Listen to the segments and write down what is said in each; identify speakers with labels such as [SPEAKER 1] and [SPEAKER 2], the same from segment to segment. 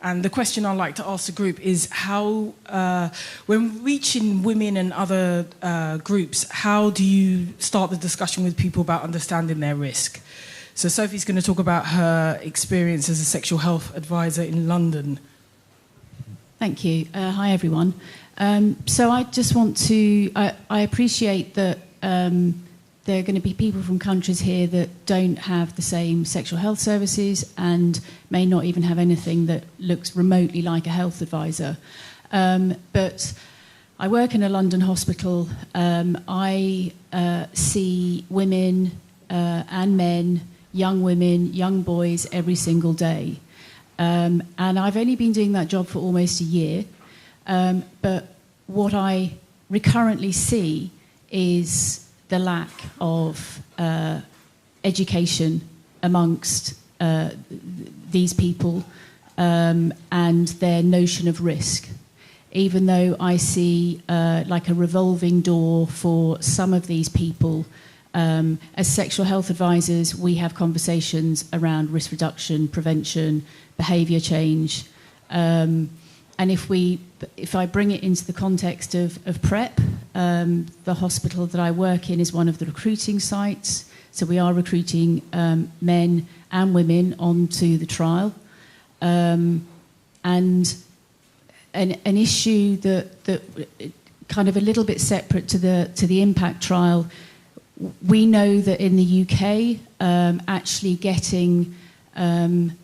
[SPEAKER 1] And the question I'd like to ask the group is how, when reaching women and other groups, how do you start the discussion with people about understanding their risk? So Sophie's going to talk about her experience as a sexual health advisor in London.
[SPEAKER 2] Thank you. Hi, everyone. So I just want to... I appreciate that there are going to be people from countries here that don't have the same sexual health services and may not even have anything that looks remotely like a health advisor. But I work in a London hospital. I see women and men, young women, young boys every single day. And I've only been doing that job for almost a year. But what I recurrently see is the lack of education amongst these people and their notion of risk. Even though I see like a revolving door for some of these people, as sexual health advisors, we have conversations around risk reduction, prevention, behaviour change. And if I bring it into the context of PrEP, the hospital that I work in is one of the recruiting sites. So we are recruiting men and women onto the trial. And an issue that kind of a little bit separate to the impact trial, we know that in the UK, actually getting BAME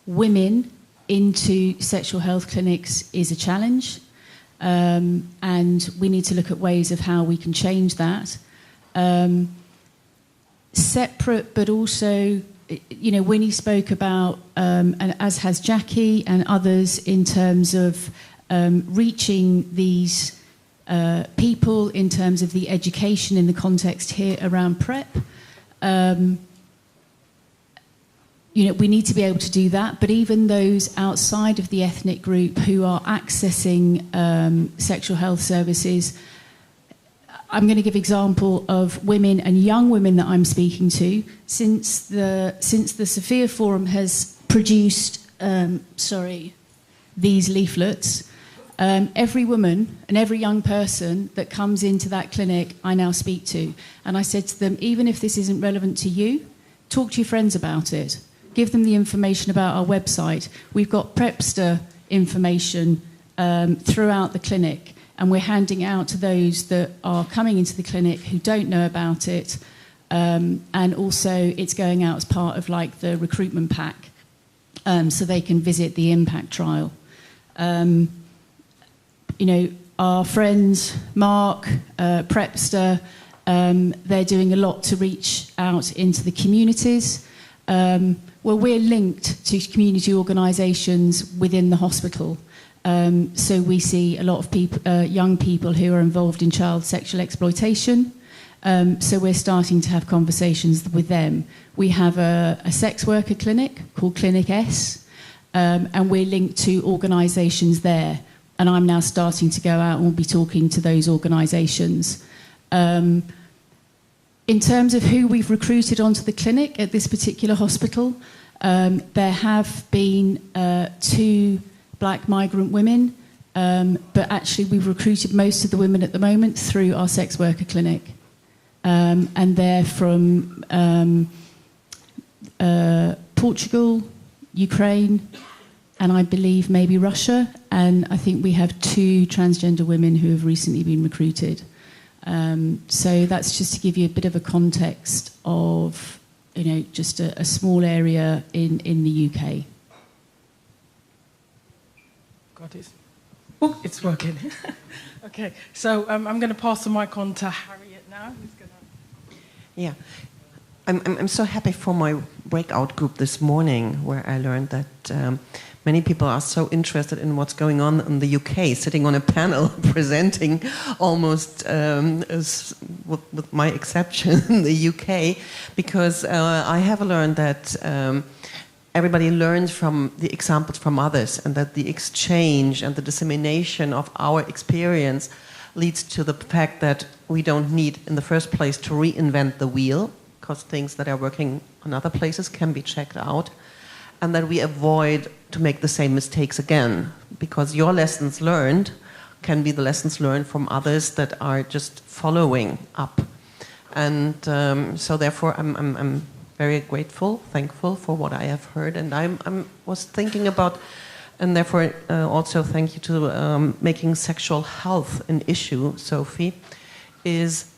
[SPEAKER 2] women into sexual health clinics is a challenge, and we need to look at ways of how we can change that. Separate, but also, you know, Winnie spoke about, and as has Jacqui and others, in terms of reaching these people in terms of the education in the context here around PrEP. You know, we need to be able to do that, but even those outside of the ethnic group who are accessing sexual health services, I'm going to give example of women and young women that I'm speaking to. Since the Sophia Forum has produced, these leaflets, every woman and every young person that comes into that clinic, I now speak to. And I said to them, even if this isn't relevant to you, talk to your friends about it. Give them the information about our website. We've got PrEPster information throughout the clinic, and we're handing out to those that are coming into the clinic who don't know about it, and also it's going out as part of like the recruitment pack, so they can visit the impact trial. You know, our friends Marc, PrEPster, they're doing a lot to reach out into the communities. Well, we're linked to community organisations within the hospital. So we see a lot of people, young people who are involved in child sexual exploitation. So we're starting to have conversations with them. We have a sex worker clinic called CliniQ, and we're linked to organisations there. And I'm now starting to go out and we'll be talking to those organisations. In terms of who we've recruited onto the clinic at this particular hospital, there have been 2 black migrant women, but actually we've recruited most of the women at the moment through our sex worker clinic. And they're from Portugal, Ukraine, and I believe maybe Russia. And I think we have 2 transgender women who have recently been recruited. So that's just to give you a bit of a context of, you know, just a small area in the UK.
[SPEAKER 1] Got it. Oh, it's working. Okay, so I'm going to pass the mic on to Harriet now. Who's gonna...
[SPEAKER 3] Yeah, I'm so happy for my breakout group this morning, where I learned that many people are so interested in what's going on in the UK, sitting on a panel presenting almost, with my exception, in the UK, because I have learned that everybody learns from the examples from others, and that the exchange and the dissemination of our experience leads to the fact that we don't need, in the first place, to reinvent the wheel, because things that are working on other places can be checked out. and that we avoid to make the same mistakes again, because your lessons learned can be the lessons learned from others that are just following up. And so therefore I'm very grateful, thankful for what I have heard, and I was thinking about, and therefore also thank you to making sexual health an issue, Sophie, is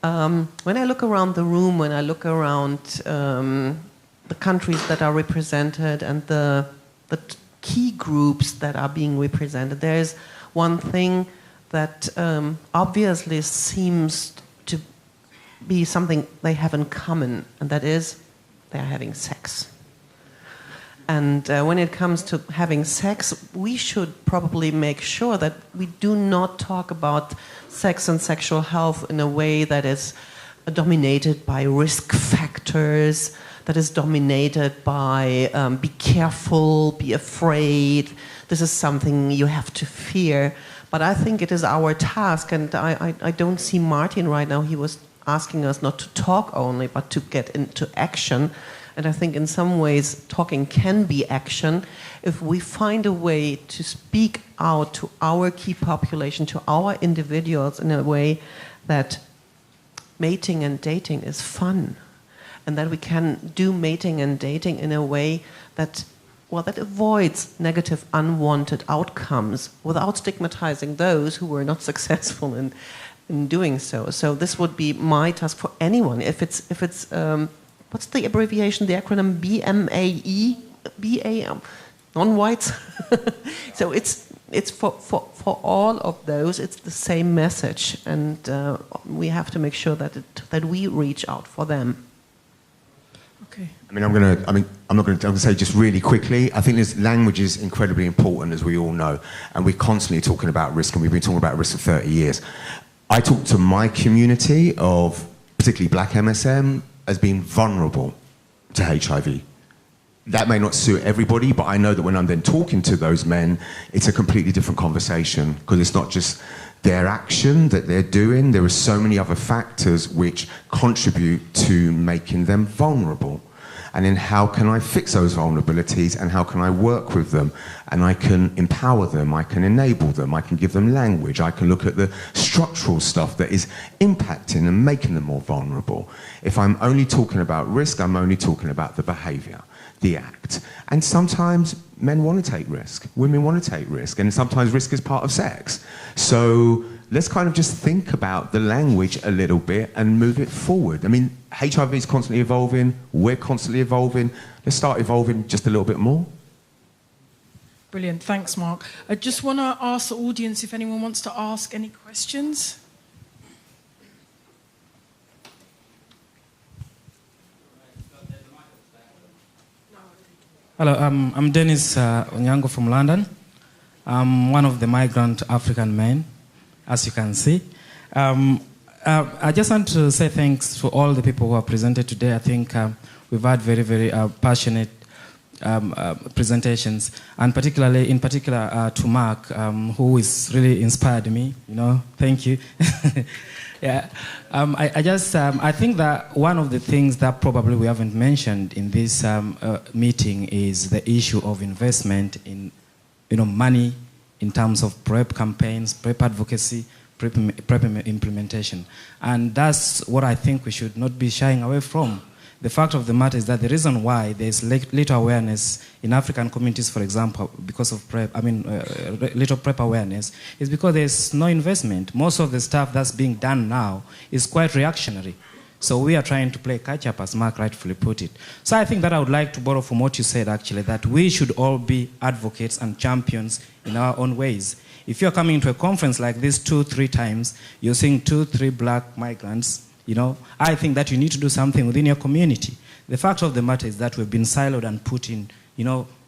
[SPEAKER 3] when I look around the room, when I look around the countries that are represented and the key groups that are being represented, there is one thing that obviously seems to be something they have in common, and that is they are having sex. And when it comes to having sex, we should probably make sure that we do not talk about sex and sexual health in a way that is dominated by risk factors, that is dominated by be careful, be afraid, this is something you have to fear. But I think it is our task, and I don't see Martin right now. He was asking us not to talk only, but to get into action. And I think in some ways talking can be action if we find a way to speak out to our key population, to our individuals in a way that mating and dating is fun. And that we can do mating and dating in a way that, well, that avoids negative, unwanted outcomes without stigmatizing those who were not successful in doing so. So this would be my task for anyone. If it's what's the abbreviation, the acronym BMAE? BA, non-whites? So it's for all of those, it's the same message. And we have to make sure that we reach out for them.
[SPEAKER 1] Okay.
[SPEAKER 4] I'm going to say just really quickly, I think this language is incredibly important, as we all know, and we're constantly talking about risk, and we've been talking about risk for 30 years. I talk to my community of particularly black MSM as being vulnerable to HIV. That may not suit everybody, but I know that when I'm then talking to those men, it's a completely different conversation, because it's not just their action that they're doing, there are so many other factors which contribute to making them vulnerable. And then how can I fix those vulnerabilities, and how can I work with them? And I can empower them, I can enable them, I can give them language, I can look at the structural stuff that is impacting and making them more vulnerable. If I'm only talking about risk, I'm only talking about the behaviour, the act. And sometimes men want to take risk, women want to take risk, and sometimes risk is part of sex. So let's kind of just think about the language a little bit and move it forward. I mean, HIV is constantly evolving, we're constantly evolving. Let's start evolving just a little bit more.
[SPEAKER 1] Brilliant, thanks, Mark. I just want to ask the audience if anyone wants to ask any questions.
[SPEAKER 5] Hello, I'm Dennis Onyango from London. I'm one of the migrant African men, as you can see. I just want to say thanks to all the people who have presented today. I think we've had very, very passionate presentations, and in particular to Mark, who has really inspired me. Thank you. Yeah, I think that one of the things that probably we haven't mentioned in this meeting is the issue of investment in, money in terms of PrEP campaigns, PrEP advocacy, PrEP implementation. And that's what I think we should not be shying away from. The fact of the matter is that the reason why there's little awareness in African communities, for example, because of PrEP, little PrEP awareness, is because there's no investment. Most of the stuff that's being done now is quite reactionary. So we are trying to play catch-up, as Mark rightfully put it. So I think that I would like to borrow from what you said, actually, that we should all be advocates and champions in our own ways. If you're coming to a conference like this 2-3 times, you're seeing 2-3 black migrants, I think that you need to do something within your community. The fact of the matter is that we've been siloed and put in,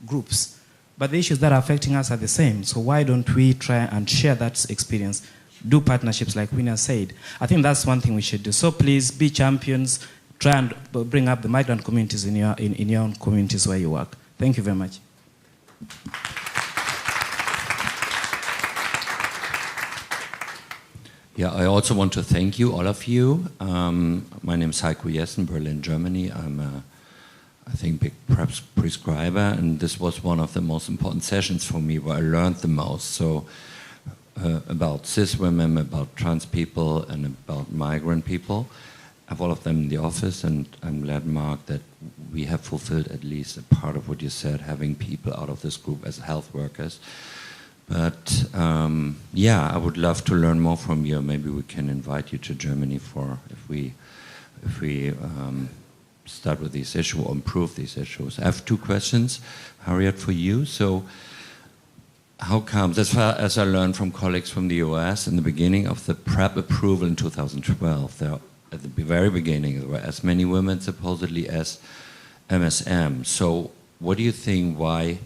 [SPEAKER 5] groups. But the issues that are affecting us are the same. So why don't we try and share that experience, do partnerships like Winnie said? I think that's one thing we should do. So please be champions, try and bring up the migrant communities in your own communities where you work. Thank you very much.
[SPEAKER 6] Yeah, I also want to thank you, all of you. My name is Heiko Jessen, Berlin, Germany. I'm I think, big PrEP prescriber, and this was one of the most important sessions for me where I learned the most. So about cis women, about trans people, and about migrant people. I have all of them in the office, and I'm glad, Marc, that we have fulfilled at least a part of what you said, having people out of this group as health workers. But yeah, I would love to learn more from you. Maybe we can invite you to Germany for if we start with this issue or improve these issues. I have two questions, Harriet, for you. So, how comes, as far as I learned from colleagues from the US, in the beginning of the PrEP approval in 2012, there, at the very beginning, there were as many women supposedly as MSM. So, what do you think? Why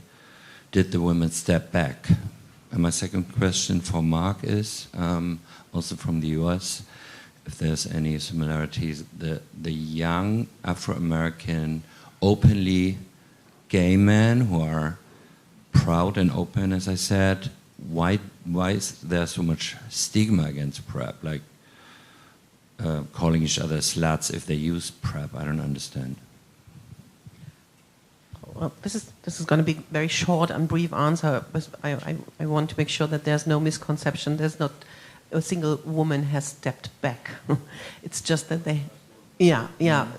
[SPEAKER 6] did the women step back? And my second question for Marc is, also from the US, if there's any similarities, the young Afro-American, openly gay men who are proud and open, as I said, why is there so much stigma against PrEP? Like calling each other sluts if they use PrEP? I don't understand.
[SPEAKER 3] Well, this is going to be a very short and brief answer. But I want to make sure that there's no misconception. There's not a single woman has stepped back. It's just that they, yeah.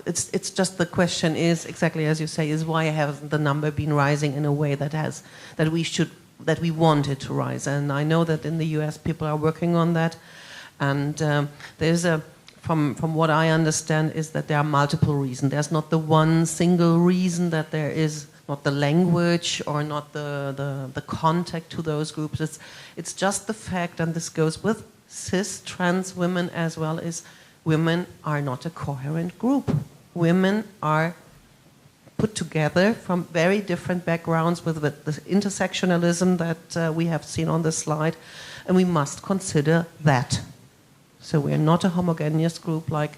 [SPEAKER 3] It's just the question is exactly as you say, is why hasn't the number been rising in a way that we want it to rise? And I know that in the US people are working on that, and there's a. From what I understand is that there are multiple reasons. There's not the one single reason that there is not the language or not the contact to those groups. It's just the fact, and this goes with cis trans women as well, is women are not a coherent group. Women are put together from very different backgrounds with the intersectionalism that we have seen on the slide, and we must consider that. So we are not a homogeneous group like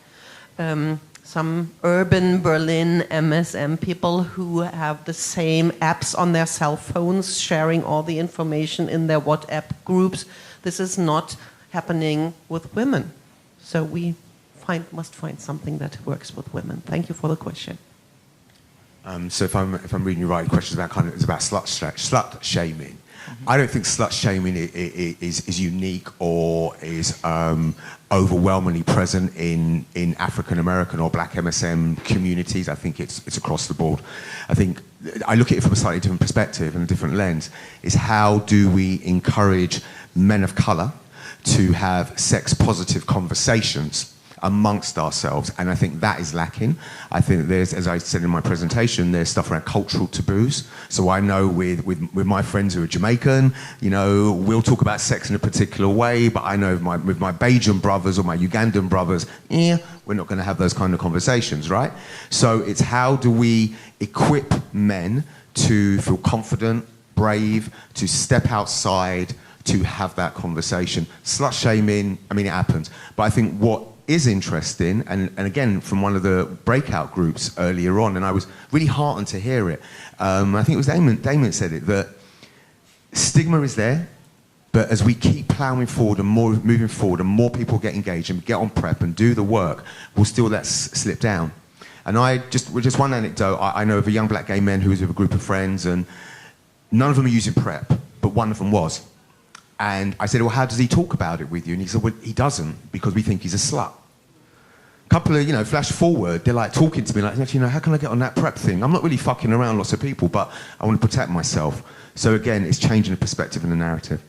[SPEAKER 3] some urban Berlin MSM people who have the same apps on their cell phones, sharing all the information in their WhatsApp groups. This is not happening with women. So we must find something that works with women. Thank you for the question.
[SPEAKER 4] So if I'm reading you right, the question is about slut shaming. Mm-hmm. I don't think slut shaming is unique or is overwhelmingly present in African American or Black MSM communities. I think it's across the board. I think I look at it from a slightly different perspective and a different lens. Is how do we encourage men of colour to have sex-positive conversations amongst ourselves, and I think that is lacking. I think there's, as I said in my presentation, there's stuff around cultural taboos. So I know with my friends who are Jamaican, you know, we'll talk about sex in a particular way, but I know with my Bajan brothers or my Ugandan brothers, we're not going to have those kind of conversations, right? So it's how do we equip men to feel confident, brave, to step outside, to have that conversation. Slut shaming, I mean, it happens. But I think what is interesting, and again, from one of the breakout groups earlier on, and I was really heartened to hear it. I think it was Damon said it, that stigma is there, but as we keep ploughing forward and moving forward and more people get engaged and get on PrEP and do the work, we'll still let slip down. And just one anecdote, I know of a young black gay man who was with a group of friends, and none of them are using PrEP, but one of them was. And I said, well, how does he talk about it with you? And he said, well, he doesn't, because we think he's a slut. Couple of, flash forward, they're like talking to me like, how can I get on that PrEP thing? I'm not really fucking around lots of people, but I want to protect myself. So again, it's changing the perspective and the narrative.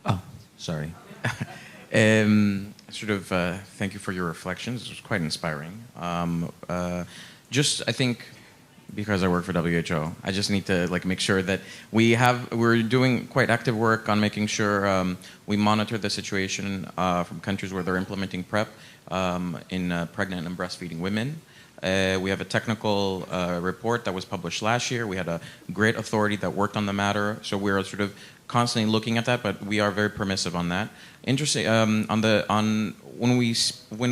[SPEAKER 7] Oh, sorry. Thank you for your reflections. It was quite inspiring. I think, because I work for WHO, I just need to make sure that we're doing quite active work on making sure we monitor the situation from countries where they're implementing PrEP in pregnant and breastfeeding women. We have a technical report that was published last year. We had a great authority that worked on the matter, so we're sort of constantly looking at that, but we are very permissive on that. Interesting when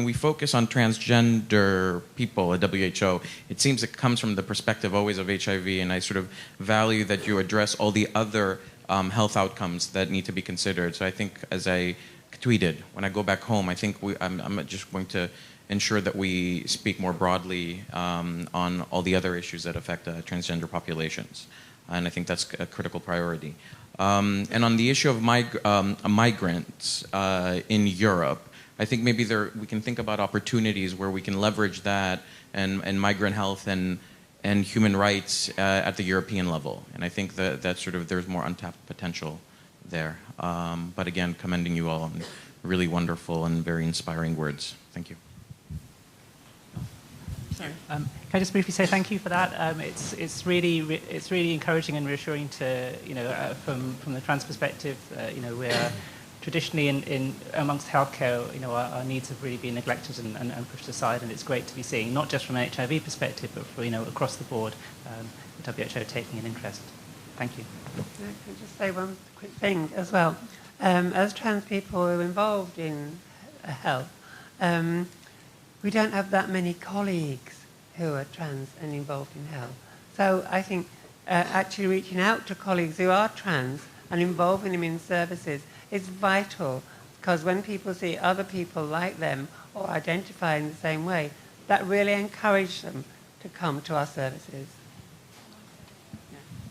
[SPEAKER 7] we focus on transgender people at WHO, it seems it comes from the perspective always of HIV, and I sort of value that you address all the other health outcomes that need to be considered. So I think, as I tweeted, when I go back home, I think I'm just going to ensure that we speak more broadly on all the other issues that affect transgender populations. And I think that's a critical priority. And on the issue of migrants in Europe, I think maybe we can think about opportunities where we can leverage that and migrant health and human rights at the European level. And I think that sort of there's more untapped potential there. But again, commending you all on really wonderful and very inspiring words. Thank you.
[SPEAKER 8] Sorry. Can I just briefly say thank you for that? It's really encouraging and reassuring to, from the trans perspective, we're traditionally in amongst healthcare, our needs have really been neglected and pushed aside, and it's great to be seeing, not just from an HIV perspective, but for, across the board, the WHO taking an interest. Thank you.
[SPEAKER 9] Can I just say one quick thing as well? As trans people who are involved in health, we don't have that many colleagues who are trans and involved in health. So I think actually reaching out to colleagues who are trans and involving them in services is vital, because when people see other people like them or identify in the same way, that really encourages them to come to our services.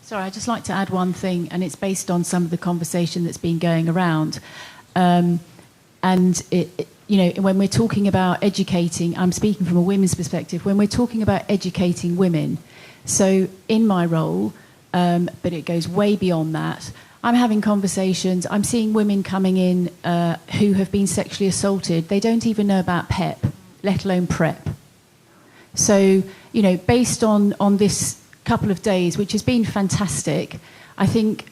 [SPEAKER 2] Sorry, I'd just like to add one thing, and it's based on some of the conversation that's been going around. And when we're talking about educating, I'm speaking from a women's perspective, when we're talking about educating women, so in my role, but it goes way beyond that, I'm having conversations, I'm seeing women coming in who have been sexually assaulted. They don't even know about PEP, let alone PrEP. So, based on this couple of days, which has been fantastic, I think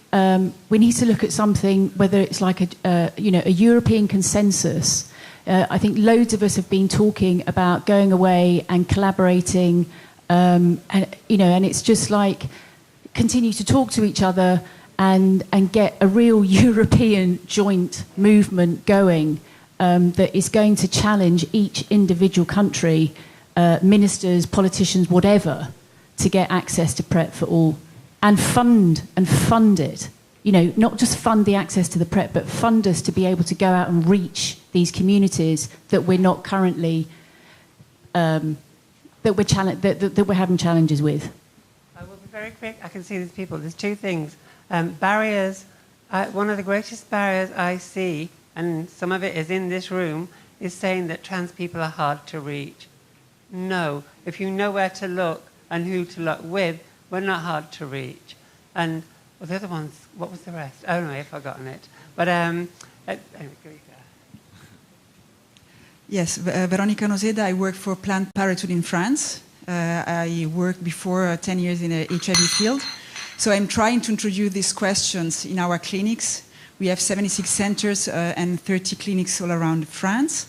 [SPEAKER 2] we need to look at something, whether it's like a European consensus. I think loads of us have been talking about going away and collaborating, and it's just like continue to talk to each other and get a real European joint movement going that is going to challenge each individual country, ministers, politicians, whatever, to get access to PrEP for all, and fund it. Not just fund the access to the PrEP, but fund us to be able to go out and reach these communities that we're not currently that we're having challenges with.
[SPEAKER 9] I will be very quick. I can see these people. There's two things. Barriers. One of the greatest barriers I see, and some of it is in this room, is saying that trans people are hard to reach. No. If you know where to look and who to look with, we're not hard to reach. And the other ones, what was the rest? Oh, no, I've forgotten it. But anyway,
[SPEAKER 10] yes, Veronica Nozeda. I work for Planned Parenthood in France. I worked before 10 years in the HIV field. So I'm trying to introduce these questions in our clinics. We have 76 centers and 30 clinics all around France.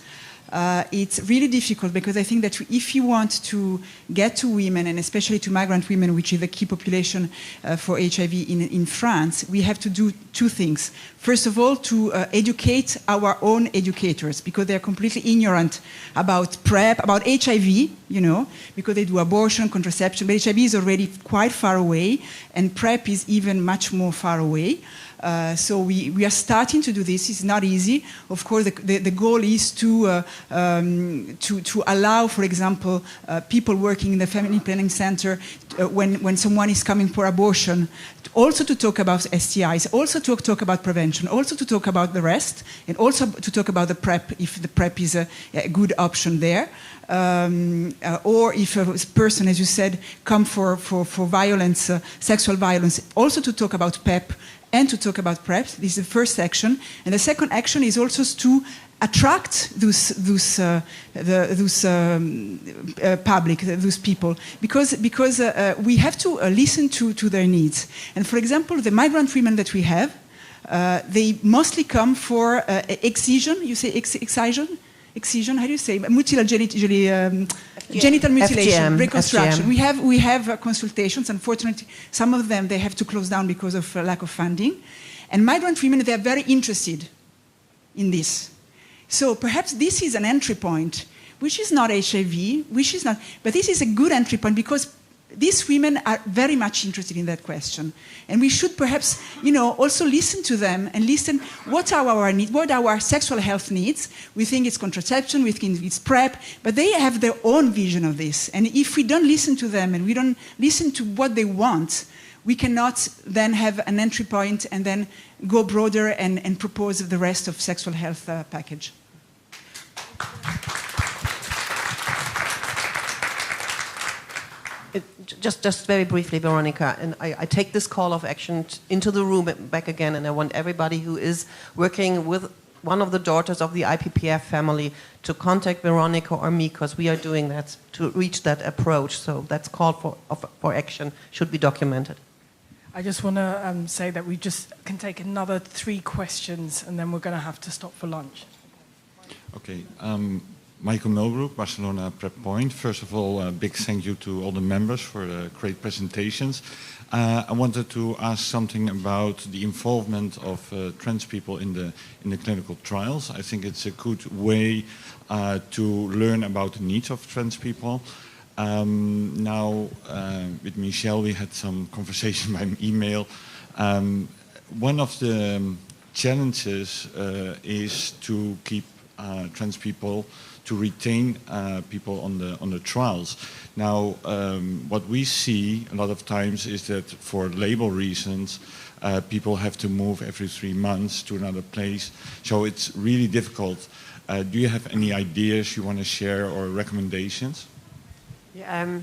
[SPEAKER 10] It's really difficult because I think that if you want to get to women, and especially to migrant women, which is the key population for HIV in France, we have to do two things. First of all, to educate our own educators, because they're completely ignorant about PrEP, about HIV, because they do abortion, contraception, but HIV is already quite far away, and PrEP is even much more far away. So we are starting to do this. It's not easy. Of course, the goal is to allow, for example, people working in the family planning center, when someone is coming for abortion, also to talk about STIs, also to talk about prevention, also to talk about the rest, and also to talk about the PrEP, if the PrEP is a good option there. Or if a person, as you said, come for violence, sexual violence, also to talk about PEP and to talk about PrEP. This is the first action. And the second action is also to attract those public, those people, because we have to listen to their needs. And for example, the migrant women that we have, they mostly come for excision. You say excision? Excision, how do you say? Genital mutilation, FGM, reconstruction. FGM. We have consultations. Unfortunately, some of them, they have to close down because of lack of funding. And migrant women, they are very interested in this. So perhaps this is an entry point, which is not HIV, but this is a good entry point because these women are very much interested in that question. And we should perhaps, also listen to them and listen what are our needs, what are our sexual health needs. We think it's contraception, we think it's PrEP, but they have their own vision of this. And if we don't listen to them and we don't listen to what they want, we cannot then have an entry point and then go broader and propose the rest of sexual health package.
[SPEAKER 3] Just very briefly, Veronica, and I take this call of action into the room back again, and I want everybody who is working with one of the daughters of the IPPF family to contact Veronica or me, because we are doing that to reach that approach. So that's call for action should be documented.
[SPEAKER 1] I just want to say that we just can take another 3 questions, and then we're going to have to stop for lunch.
[SPEAKER 11] Okay. Michael Milbrook, Barcelona PrEP Point. First of all, a big thank you to all the members for the great presentations. I wanted to ask something about the involvement of trans people in the clinical trials. I think it's a good way to learn about the needs of trans people. Now, with Michelle, we had some conversation by email. One of the challenges is to keep trans people, to retain people on the trials. Now, what we see a lot of times is that for label reasons, people have to move every 3 months to another place. So it's really difficult. Do you have any ideas you want to share or recommendations?
[SPEAKER 9] Yeah,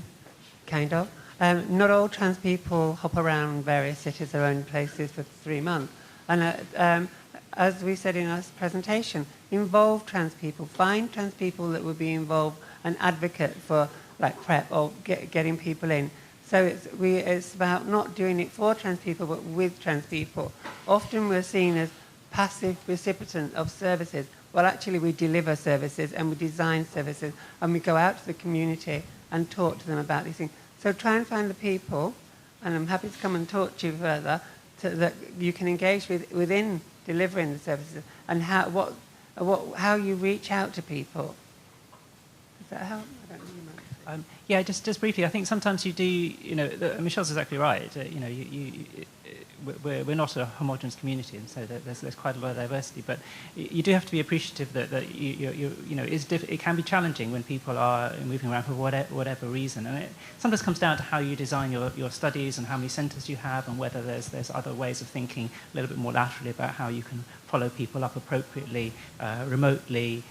[SPEAKER 9] kind of. Not all trans people hop around various cities, their own places for 3 months. And as we said in our presentation, involve trans people. Find trans people that would be involved and advocate for like PrEP or getting people in. So it's about not doing it for trans people, but with trans people. Often we're seen as passive recipients of services. Well, actually, we deliver services and we design services, and we go out to the community and talk to them about these things. So try and find the people, and I'm happy to come and talk to you further, that you can engage with within delivering the services, and how you reach out to people. Does that help? I don't know.
[SPEAKER 8] Yeah, just briefly, I think sometimes you do, Michelle's exactly right. We're not a homogenous community, and so there's quite a lot of diversity. But you do have to be appreciative that it can be challenging when people are moving around for whatever reason. And it sometimes comes down to how you design your studies and how many centres you have, and whether there's other ways of thinking a little bit more laterally about how you can follow people up appropriately, remotely,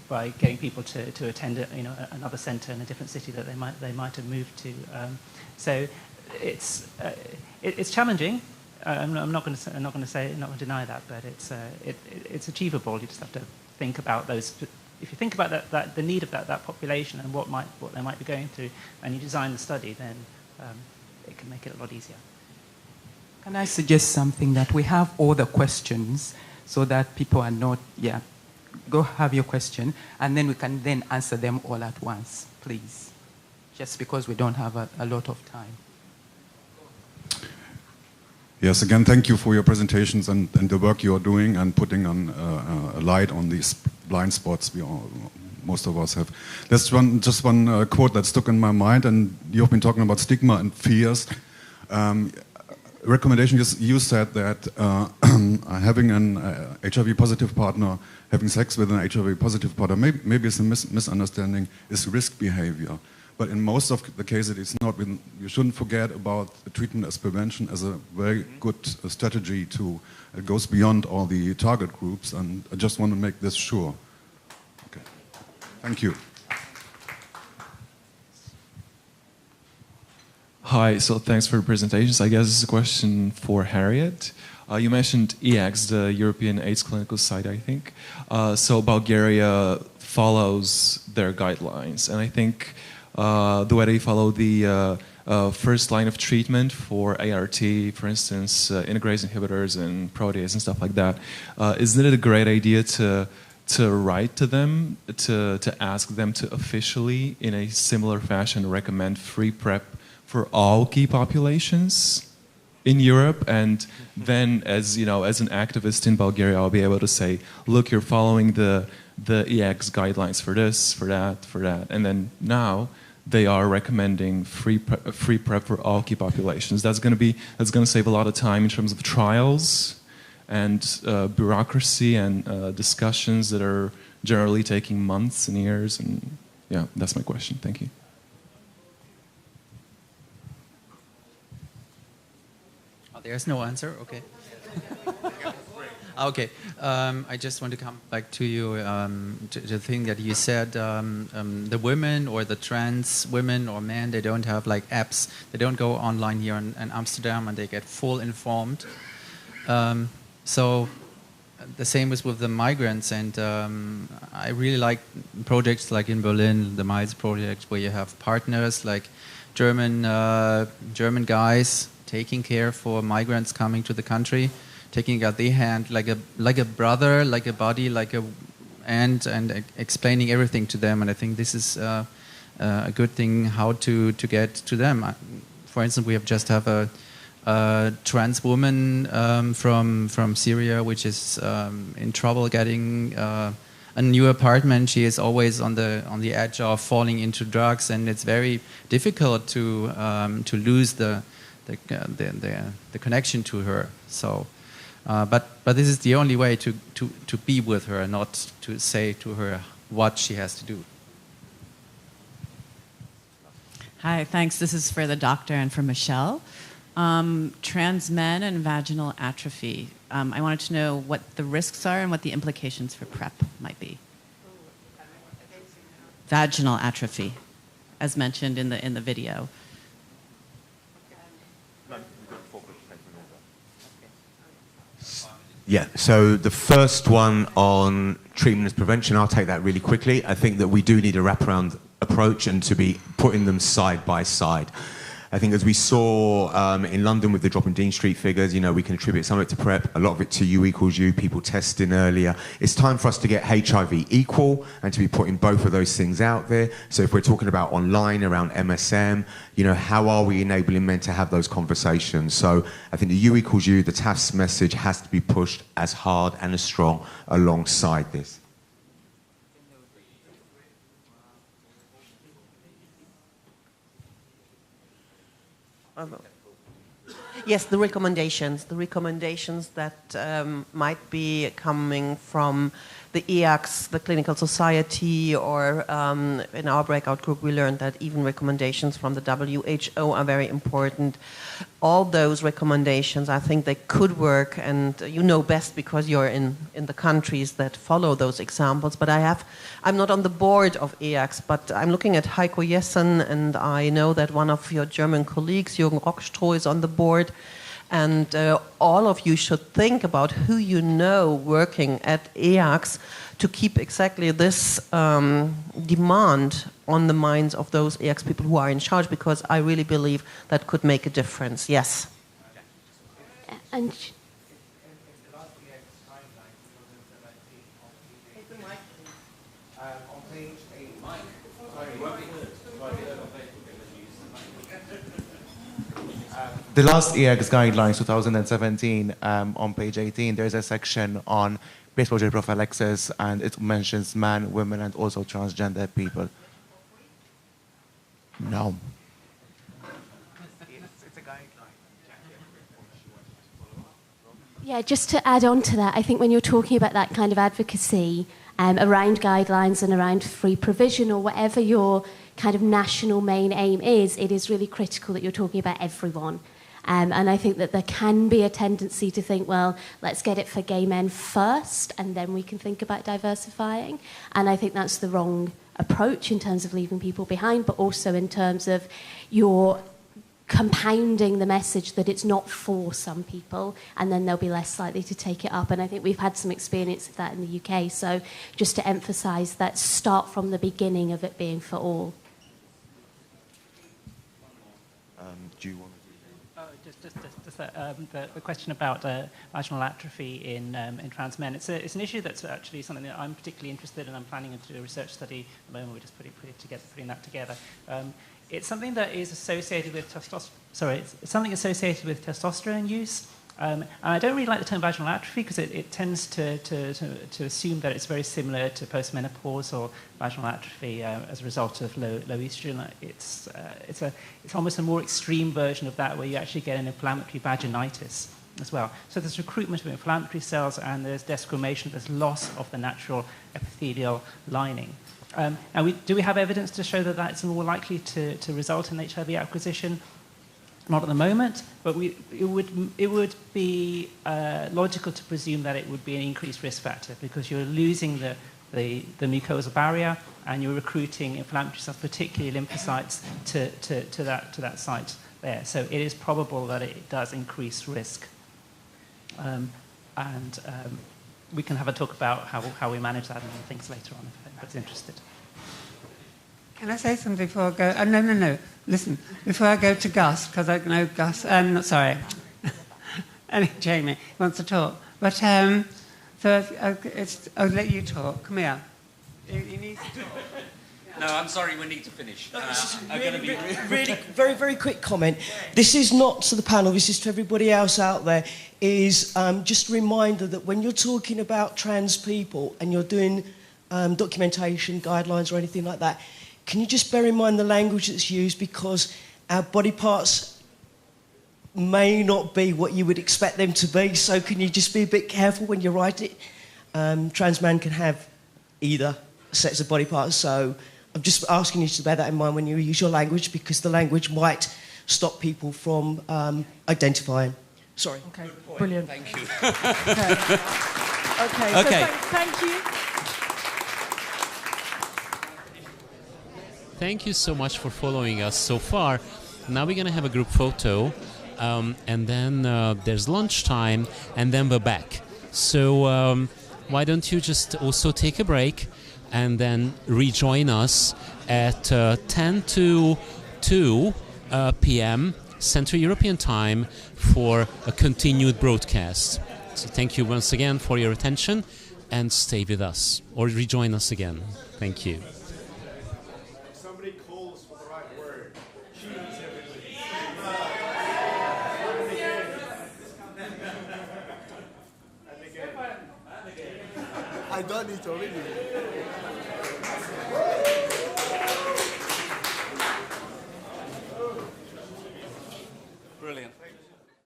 [SPEAKER 8] by getting people to attend another centre in a different city that they might have moved to. So it's challenging. I'm not going to deny that, but it's achievable. You just have to think about those. If you think about the need of that population and what they might be going through, and you design the study, then it can make it a lot easier.
[SPEAKER 12] Can I suggest something, that we have all the questions so that people are not, go have your question, and then we can then answer them all at once, please. Just because we don't have a lot of time.
[SPEAKER 13] Yes, again, thank you for your presentations and the work you are doing and putting on a light on these blind spots most of us have. There's just one quote that stuck in my mind, and you've been talking about stigma and fears. Recommendation, you said that having an HIV positive partner, having sex with an HIV positive partner, maybe it's a misunderstanding, is risk behavior. But in most of the cases, it's not. You shouldn't forget about treatment as prevention as a very good strategy it goes beyond all the target groups, and I just want to make this sure. Okay. Thank you.
[SPEAKER 14] Hi, so thanks for the presentations. I guess this is a question for Harriet. You mentioned EATG, the European AIDS Clinical Society, I think. So Bulgaria follows their guidelines, and I think the way they follow the first line of treatment for ART, for instance, integrase inhibitors and protease and stuff like that, isn't it a great idea to write to them, to ask them to officially, in a similar fashion, recommend free PrEP for all key populations in Europe? And then, as an activist in Bulgaria, I'll be able to say, look, you're following the EATG guidelines for this, for that, and then now they are recommending free PrEP for all key populations. That's going to save a lot of time in terms of trials and bureaucracy and discussions that are generally taking months and years. And yeah, that's my question. Thank you.
[SPEAKER 15] Oh, there's no answer. Okay. Okay, I just want to come back to you, to the thing that you said, the women or the trans women or men, they don't have like apps, they don't go online here in Amsterdam and they get full informed. So the same is with the migrants, and I really like projects like in Berlin, the Miles project, where you have partners like German guys taking care for migrants coming to the country, taking out their hand like a brother, like a buddy, like a aunt, and explaining everything to them. And I think this is a good thing how to get to them. For instance, we have just have a trans woman from Syria, which is in trouble getting a new apartment. She is always on the edge of falling into drugs, and it's very difficult to lose the connection to her. So. But this is the only way to be with her, not to say to her what she has to do.
[SPEAKER 16] Hi, thanks. This is for the doctor and for Michelle. Trans men and vaginal atrophy. I wanted to know what the risks are and what the implications for PrEP might be. Vaginal atrophy, as mentioned in the video.
[SPEAKER 4] Yeah, so the first one on treatment as prevention, I'll take that really quickly. I think that we do need a wraparound approach and to be putting them side by side. I think as we saw in London with the drop in Dean Street figures, you know, we can attribute some of it to PrEP, a lot of it to U=U, people testing earlier. It's time for us to get HIV equal and to be putting both of those things out there. So if we're talking about online, around MSM, you know, how are we enabling men to have those conversations? So I think the U=U, the TAF's message has to be pushed as hard and as strong alongside this.
[SPEAKER 3] Yes, the recommendations that might be coming from the EACTS, the Clinical Society, or in our breakout group we learned that even recommendations from the WHO are very important. All those recommendations, I think they could work, and you know best because you're in the countries that follow those examples. But I'm not on the board of EACTS, but I'm looking at Heiko Jessen, and I know that one of your German colleagues, Jürgen Rockstroh, is on the board. And all of you should think about who you know working at EACTS to keep exactly this demand on the minds of those EACTS people who are in charge, because I really believe that could make a difference. Yes.
[SPEAKER 17] And
[SPEAKER 18] the last EACTS guidelines 2017, on page 18, there's a section on pre-exposure prophylaxis, and it mentions men, women, and also transgender people. No.
[SPEAKER 17] yeah, just to add on to that, I think when you're talking about that kind of advocacy around guidelines and around free provision or whatever your kind of national main aim is, it is really critical that you're talking about everyone. And I think that there can be a tendency to think, well, let's get it for gay men first, and then we can think about diversifying. And I think that's the wrong approach in terms of leaving people behind, but also in terms of you're compounding the message that it's not for some people, and then they'll be less likely to take it up. And I think we've had some experience of that in the UK. So just to emphasise that, start from the beginning of it being for all.
[SPEAKER 18] Do you want
[SPEAKER 8] the question about vaginal atrophy in trans men. It's an issue that's actually something that I'm particularly interested in. I'm planning to do a research study at the moment. We're just putting that together. It's something that is associated with testosterone use, And I don't really like the term vaginal atrophy because it tends to assume that it's very similar to postmenopause or vaginal atrophy as a result of low estrogen. It's almost a more extreme version of that where you actually get an inflammatory vaginitis as well. So there's recruitment of inflammatory cells and there's desquamation, there's loss of the natural epithelial lining. And do we have evidence to show that that's more likely to result in HIV acquisition? Not at the moment, but it would be logical to presume that it would be an increased risk factor because you're losing the mucosal barrier and you're recruiting inflammatory cells, particularly lymphocytes, to that site there. So it is probable that it does increase risk. We can have a talk about how we manage that and things later on if anybody's interested.
[SPEAKER 9] Can I say something before I go? No. Listen, before I go to Gus, because I know Gus, sorry, and Jamie wants to talk. But so I'll let you talk. Come here. You need to talk.
[SPEAKER 19] No, I'm sorry, we need to finish.
[SPEAKER 20] Really, very, very quick comment. This is not to the panel, this is to everybody else out there, is just a reminder that when you're talking about trans people and you're doing documentation, guidelines or anything like that, can you just bear in mind the language that's used because our body parts may not be what you would expect them to be, so can you just be a bit careful when you write it? Trans man can have either sets of body parts, so I'm just asking you to bear that in mind when you use your language because the language might stop people from identifying. Sorry.
[SPEAKER 1] Okay, brilliant.
[SPEAKER 19] Thank you.
[SPEAKER 1] Okay. Thank you.
[SPEAKER 21] Thank you so much for following us so far. Now we're going to have a group photo, and then there's lunchtime, and then we're back. So why don't you just also take a break and then rejoin us at 10 to 2 p.m. Central European Time for a continued broadcast. So thank you once again for your attention, and stay with us, or rejoin us again. Thank you.
[SPEAKER 22] I done it already.